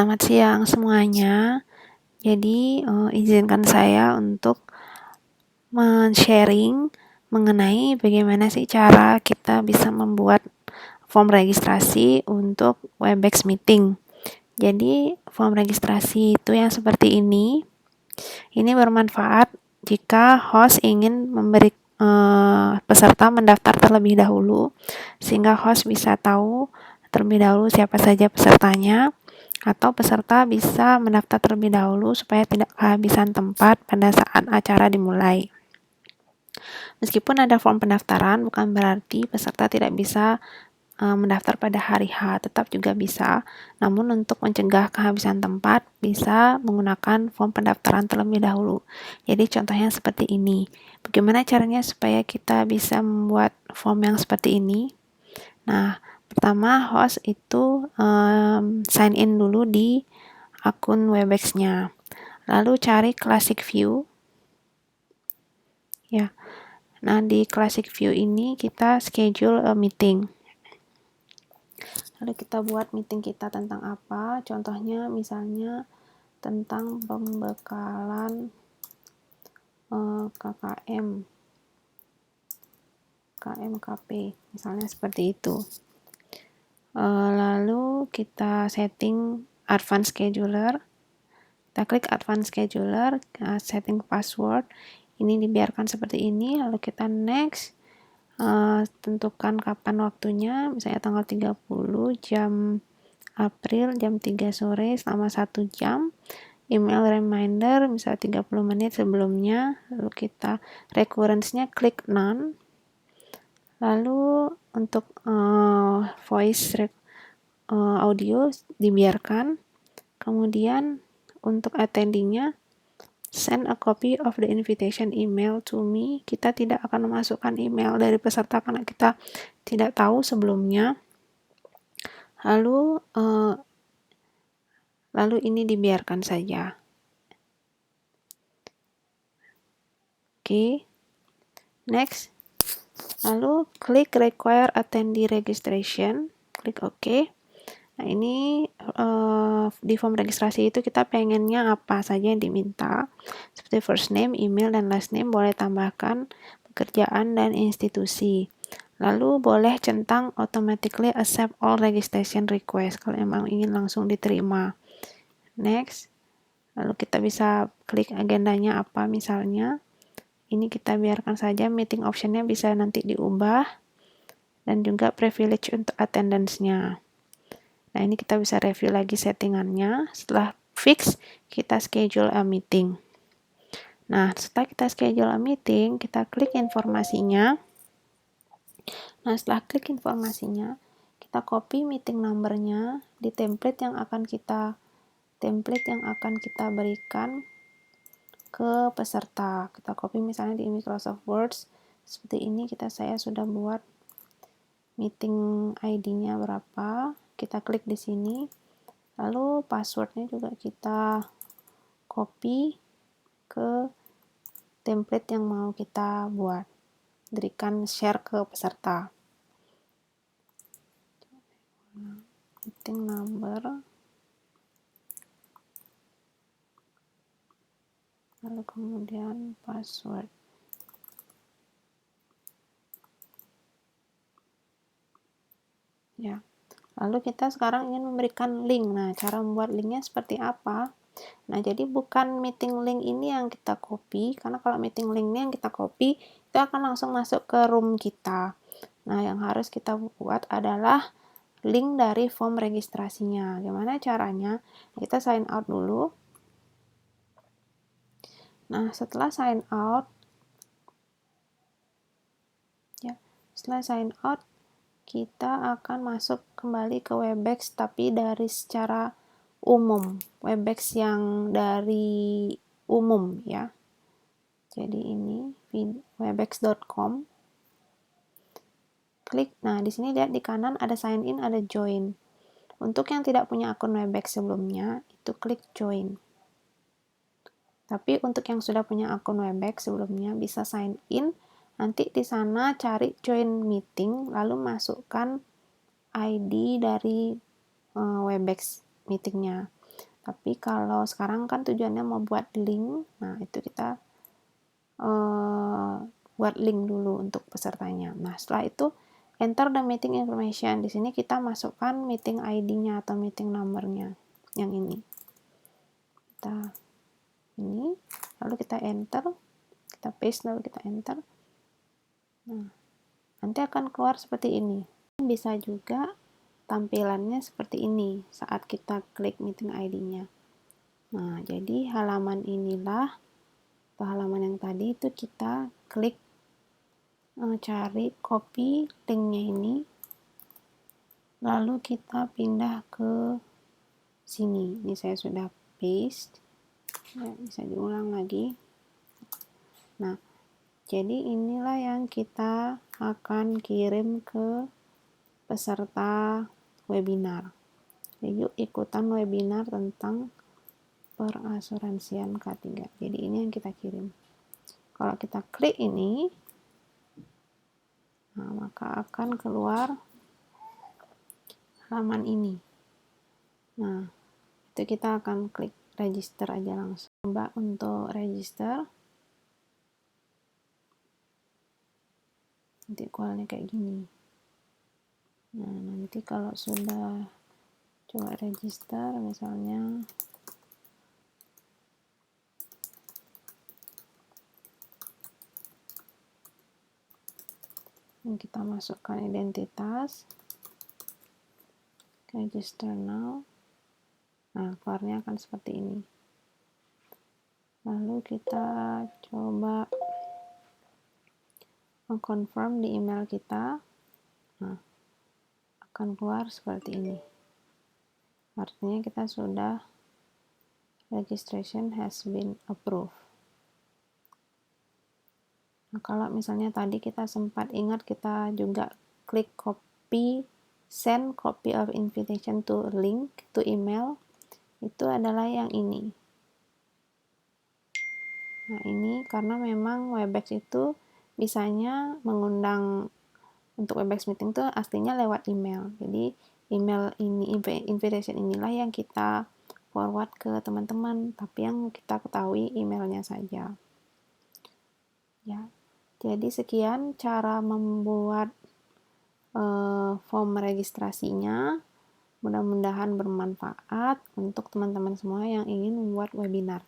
Selamat siang semuanya. Jadi, izinkan saya untuk men-sharing mengenai bagaimana sih cara kita bisa membuat form registrasi untuk Webex meeting. Jadi, form registrasi itu yang seperti ini. Ini bermanfaat jika host ingin memberi peserta mendaftar terlebih dahulu, sehingga host bisa tahu terlebih dahulu siapa saja pesertanya, atau peserta bisa mendaftar terlebih dahulu supaya tidak kehabisan tempat pada saat acara dimulai. Meskipun ada form pendaftaran, bukan berarti peserta tidak bisa mendaftar pada hari H, tetap juga bisa. Namun untuk mencegah kehabisan tempat, bisa menggunakan form pendaftaran terlebih dahulu. Jadi contohnya seperti ini. Bagaimana caranya supaya kita bisa membuat form yang seperti ini? Nah, pertama host itu sign in dulu di akun Webex-nya. Lalu cari Classic View. Ya. Nah, di Classic View ini kita schedule a meeting. Lalu kita buat meeting kita tentang apa? Contohnya misalnya tentang pembekalan KMKP, misalnya seperti itu. Lalu kita setting Advanced Scheduler. Kita klik Advanced Scheduler, setting password. Ini dibiarkan seperti ini, lalu kita next. Tentukan kapan waktunya, misalnya tanggal 30 jam April jam 3 sore selama 1 jam. Email reminder misalnya 30 menit sebelumnya, lalu kita recurrence-nya klik none. Lalu untuk voice audio dibiarkan. Kemudian untuk attending-nya send a copy of the invitation email to me. Kita tidak akan memasukkan email dari peserta karena kita tidak tahu sebelumnya. Lalu ini dibiarkan saja. Oke. Next. Lalu klik require attendee registration. Klik OK. Nah, ini di form registrasi itu kita pengennya apa saja yang diminta. Seperti first name, email, dan last name, boleh tambahkan pekerjaan dan institusi. Lalu boleh centang automatically accept all registration request kalau memang ingin langsung diterima. Next. Lalu kita bisa klik agendanya apa misalnya. Ini kita biarkan saja, meeting optionnya bisa nanti diubah. Dan juga privilege untuk attendance-nya. Nah, ini kita bisa review lagi settingannya. Setelah fix, kita schedule a meeting. Nah, setelah kita schedule a meeting, kita klik informasinya. Nah, setelah klik informasinya, kita copy meeting number-nya di template yang akan kita berikan ke peserta. Kita copy misalnya di Microsoft Word. Seperti ini saya sudah buat meeting ID-nya berapa. Kita klik di sini. Lalu passwordnya juga kita copy ke template yang mau kita buat. Berikan share ke peserta. Meeting number. Lalu kemudian password. Ya. Lalu kita sekarang ingin memberikan link. Nah, cara membuat linknya seperti apa? Nah, jadi bukan meeting link ini yang kita copy, karena kalau meeting link ini yang kita copy, itu akan langsung masuk ke room kita. Nah, yang harus kita buat adalah link dari form registrasinya. Gimana caranya? Kita sign out dulu. Nah, setelah sign out, kita akan masuk kembali ke Webex, tapi dari secara umum, Webex yang dari umum ya. Jadi ini webex.com. Klik. Nah, di sini lihat di kanan ada sign in, ada join. Untuk yang tidak punya akun Webex sebelumnya, itu klik join. Tapi untuk yang sudah punya akun Webex sebelumnya bisa sign in. Nanti di sana cari join meeting, lalu masukkan ID dari Webex meetingnya. Tapi kalau sekarang kan tujuannya mau buat link, nah itu kita buat link dulu untuk pesertanya. Nah, setelah itu enter the meeting information. Di sini kita masukkan meeting ID-nya atau meeting number-nya yang ini. Kita ini, lalu kita enter, kita paste lalu kita enter. Nah, nanti akan keluar seperti ini. Bisa juga tampilannya seperti ini saat kita klik meeting ID-nya. Nah, jadi halaman inilah atau halaman yang tadi itu kita klik cari copy linknya ini, lalu kita pindah ke sini. Ini saya sudah paste, ya, bisa diulang lagi. Nah, jadi inilah yang kita akan kirim ke peserta webinar. Yuk ikutan webinar tentang perasuransian K3. Jadi ini yang kita kirim. Kalau kita klik ini, nah, maka akan keluar halaman ini. Nah, itu kita akan klik register aja langsung. Coba untuk register. Nanti keluarnya kayak gini. Nah, nanti kalau sudah coba register, misalnya kita masukkan identitas, register now. Nah, keluarnya akan seperti ini. Lalu kita coba mengkonfirm di email kita. Nah, akan keluar seperti ini. Artinya kita sudah registration has been approved. Nah, kalau misalnya tadi kita sempat ingat, kita juga klik copy, send copy of invitation to link to email, itu adalah yang ini. Nah, ini karena memang Webex itu bisanya mengundang untuk Webex meeting itu aslinya lewat email. Jadi email ini, invitation inilah yang kita forward ke teman-teman, tapi yang kita ketahui emailnya saja. Ya. Jadi sekian cara membuat form registrasinya. Mudah-mudahan bermanfaat untuk teman-teman semua yang ingin membuat webinar.